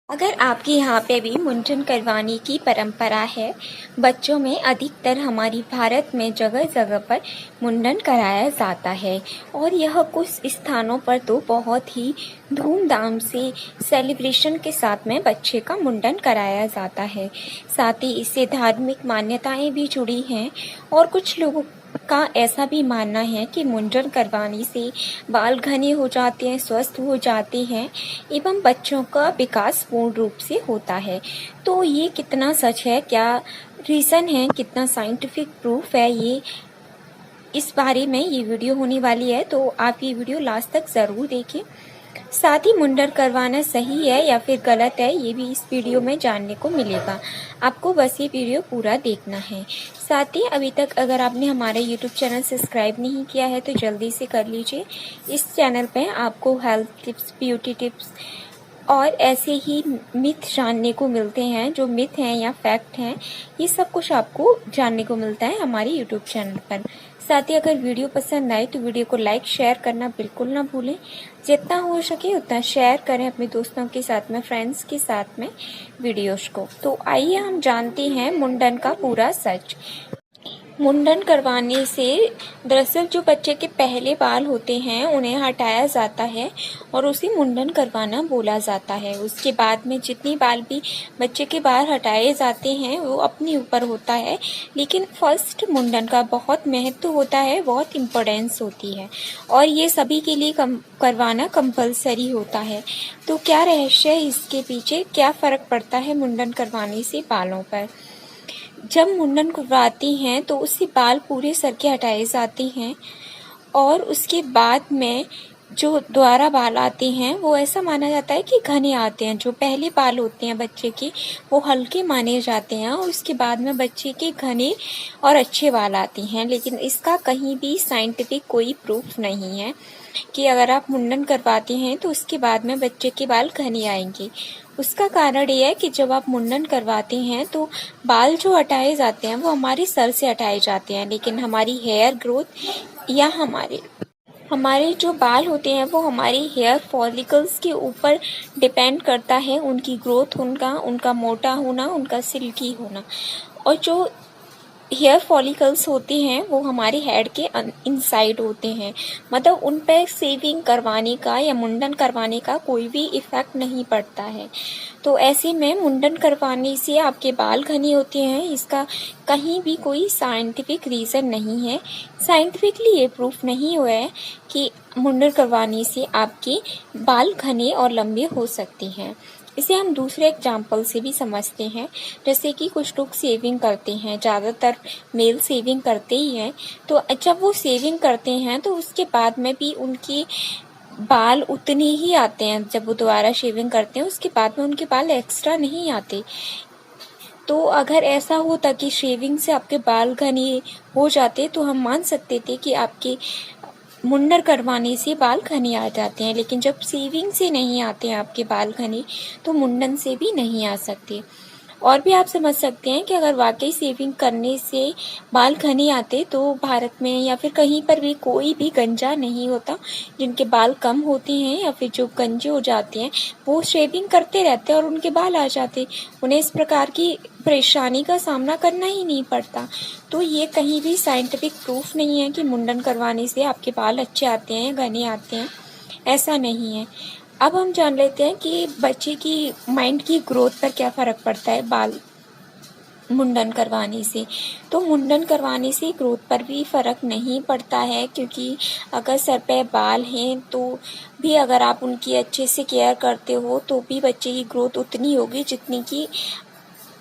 अगर आपके यहाँ पे भी मुंडन करवाने की परंपरा है, बच्चों में अधिकतर हमारी भारत में जगह जगह पर मुंडन कराया जाता है और यह कुछ स्थानों पर तो बहुत ही धूमधाम से सेलिब्रेशन के साथ में बच्चे का मुंडन कराया जाता है। साथ ही इससे धार्मिक मान्यताएं भी जुड़ी हैं और कुछ लोगों का ऐसा भी मानना है कि मुंडन करवाने से बाल घने हो जाते हैं, स्वस्थ हो जाते हैं एवं बच्चों का विकास पूर्ण रूप से होता है। तो ये कितना सच है, क्या रीज़न है, कितना साइंटिफिक प्रूफ है, ये इस बारे में ये वीडियो होने वाली है। तो आप ये वीडियो लास्ट तक ज़रूर देखें। साथ ही मुंडन करवाना सही है या फिर गलत है, ये भी इस वीडियो में जानने को मिलेगा। आपको बस ये वीडियो पूरा देखना है। साथ ही अभी तक अगर आपने हमारे YouTube चैनल सब्सक्राइब नहीं किया है तो जल्दी से कर लीजिए। इस चैनल पे आपको हेल्थ टिप्स, ब्यूटी टिप्स और ऐसे ही मिथ जानने को मिलते हैं। जो मिथ हैं या फैक्ट हैं, ये सब कुछ आपको जानने को मिलता है हमारे यूट्यूब चैनल पर। साथ ही अगर वीडियो पसंद आए तो वीडियो को लाइक शेयर करना बिल्कुल ना भूलें। जितना हो सके उतना शेयर करें अपने दोस्तों के साथ में, फ्रेंड्स के साथ में वीडियोस को। तो आइए हम जानते हैं मुंडन का पूरा सच। मुंडन करवाने से दरअसल जो बच्चे के पहले बाल होते हैं उन्हें हटाया जाता है और उसे मुंडन करवाना बोला जाता है। उसके बाद में जितनी बाल भी बच्चे के बाल हटाए जाते हैं वो अपने ऊपर होता है, लेकिन फर्स्ट मुंडन का बहुत महत्व होता है, बहुत इम्पोर्टेंस होती है और ये सभी के लिए करवाना कंपलसरी होता है। तो क्या रहस्य है इसके पीछे, क्या फ़र्क पड़ता है मुंडन करवाने से बालों पर? जब मुंडन करवाती हैं तो उससे बाल पूरे सर के हटाए जाते हैं और उसके बाद में जो दोबारा बाल आते हैं वो ऐसा माना जाता है कि घने आते हैं। जो पहले बाल होते हैं बच्चे के वो हल्के माने जाते हैं और उसके बाद में बच्चे के घने और अच्छे बाल आते हैं। लेकिन इसका कहीं भी साइंटिफिक कोई प्रूफ नहीं है कि अगर आप मुंडन करवाते हैं तो उसके बाद में बच्चे के बाल घने आएंगे। उसका कारण ये है कि जब आप मुंडन करवाते हैं तो बाल जो हटाए जाते हैं वो हमारे सर से हटाए जाते हैं, लेकिन हमारी हेयर ग्रोथ या हमारे जो बाल होते हैं वो हमारे हेयर फॉलिकल्स के ऊपर डिपेंड करता है, उनकी ग्रोथ, उनका मोटा होना, उनका सिल्की होना। और जो हेयर फॉलिकल्स होते हैं वो हमारे हेड के इनसाइड होते हैं, मतलब उन पर शेविंग करवाने का या मुंडन करवाने का कोई भी इफ़ेक्ट नहीं पड़ता है। तो ऐसे में मुंडन करवाने से आपके बाल घने होते हैं, इसका कहीं भी कोई साइंटिफिक रीज़न नहीं है। साइंटिफिकली ये प्रूफ नहीं हुआ है कि मुंडन करवाने से आपके बाल घने और लंबे हो सकते हैं। इसे हम दूसरे एग्जाम्पल से भी समझते हैं। जैसे कि कुछ लोग शेविंग करते हैं, ज़्यादातर मेल शेविंग करते ही हैं। तो जब वो शेविंग करते हैं तो उसके बाद में भी उनके बाल उतने ही आते हैं। जब वो दोबारा शेविंग करते हैं उसके बाद में उनके बाल एक्स्ट्रा नहीं आते। तो अगर ऐसा होता कि शेविंग से आपके बाल घने हो जाते तो हम मान सकते थे कि आपके मुंडन करवाने से बाल घने आ जाते हैं। लेकिन जब शेविंग से नहीं आते हैं आपके बाल घने तो मुंडन से भी नहीं आ सकते। और भी आप समझ सकते हैं कि अगर वाकई शेविंग करने से बाल घने आते तो भारत में या फिर कहीं पर भी कोई भी गंजा नहीं होता जिनके बाल कम होते हैं या फिर जो गंजे हो जाते हैं वो शेविंग करते रहते हैं और उनके बाल आ जाते, उन्हें इस प्रकार की परेशानी का सामना करना ही नहीं पड़ता। तो ये कहीं भी साइंटिफिक प्रूफ नहीं है कि मुंडन करवाने से आपके बाल अच्छे आते हैं, घने आते हैं, ऐसा नहीं है। अब हम जान लेते हैं कि बच्चे की माइंड की ग्रोथ पर क्या फ़र्क पड़ता है बाल मुंडन करवाने से। तो मुंडन करवाने से ग्रोथ पर भी फ़र्क नहीं पड़ता है, क्योंकि अगर सर पे बाल हैं तो भी अगर आप उनकी अच्छे से केयर करते हो तो भी बच्चे की ग्रोथ उतनी होगी जितनी की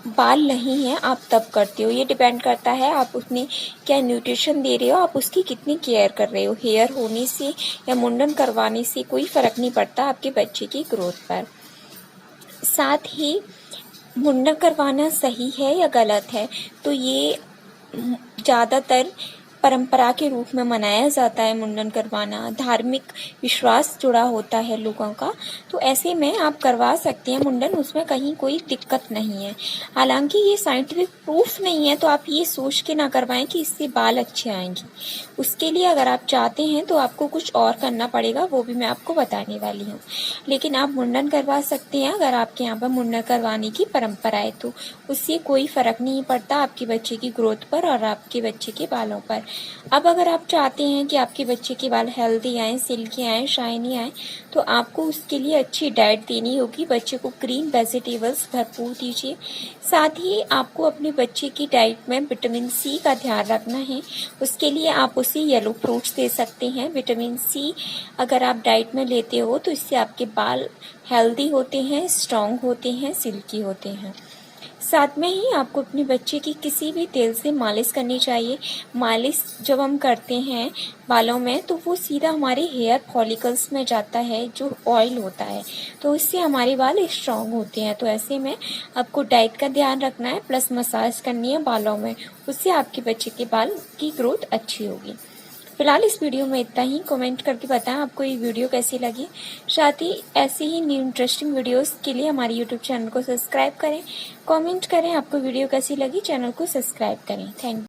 बाल नहीं है आप तब करते हो। ये डिपेंड करता है आप उसमें क्या न्यूट्रिशन दे रहे हो, आप उसकी कितनी केयर कर रहे हो। हेयर होने से या मुंडन करवाने से कोई फ़र्क नहीं पड़ता आपके बच्चे की ग्रोथ पर। साथ ही मुंडन करवाना सही है या गलत है, तो ये ज़्यादातर परंपरा के रूप में मनाया जाता है मुंडन करवाना, धार्मिक विश्वास जुड़ा होता है लोगों का, तो ऐसे में आप करवा सकते हैं मुंडन, उसमें कहीं कोई दिक्कत नहीं है। हालांकि ये साइंटिफिक प्रूफ नहीं है, तो आप ये सोच के ना करवाएं कि इससे बाल अच्छे आएंगे। उसके लिए अगर आप चाहते हैं तो आपको कुछ और करना पड़ेगा, वो भी मैं आपको बताने वाली हूँ। लेकिन आप मुंडन करवा सकते हैं अगर आपके यहाँ पर मुंडन करवाने की परंपरा है, तो उससे कोई फर्क नहीं पड़ता आपके बच्चे की ग्रोथ पर और आपके बच्चे के बालों पर। अब अगर आप चाहते हैं कि आपके बच्चे के बाल हेल्दी आए, सिल्की आए, शाइनी आए, तो आपको उसके लिए अच्छी डाइट देनी होगी। बच्चे को ग्रीन वेजिटेबल्स भरपूर दीजिए। साथ ही आपको अपने बच्चे की डाइट में विटामिन सी का ध्यान रखना है। उसके लिए आप उसे येलो फ्रूट्स दे सकते हैं। विटामिन सी अगर आप डाइट में लेते हो तो इससे आपके बाल हेल्दी होते हैं, स्ट्रॉन्ग होते हैं, सिल्की होते हैं। साथ में ही आपको अपने बच्चे की किसी भी तेल से मालिश करनी चाहिए। मालिश जब हम करते हैं बालों में, तो वो सीधा हमारे हेयर फॉलिकल्स में जाता है, जो ऑयल होता है, तो इससे हमारे बाल स्ट्रॉन्ग होते हैं। तो ऐसे में आपको डाइट का ध्यान रखना है, प्लस मसाज करनी है बालों में, उससे आपके बच्चे के बाल की ग्रोथ अच्छी होगी। फिलहाल इस वीडियो में इतना ही। कमेंट करके बताएं आपको ये वीडियो कैसी लगी। साथ ही ऐसे ही न्यू इंटरेस्टिंग वीडियोस के लिए हमारे यूट्यूब चैनल को सब्सक्राइब करें। कमेंट करें आपको वीडियो कैसी लगी, चैनल को सब्सक्राइब करें। Thank you.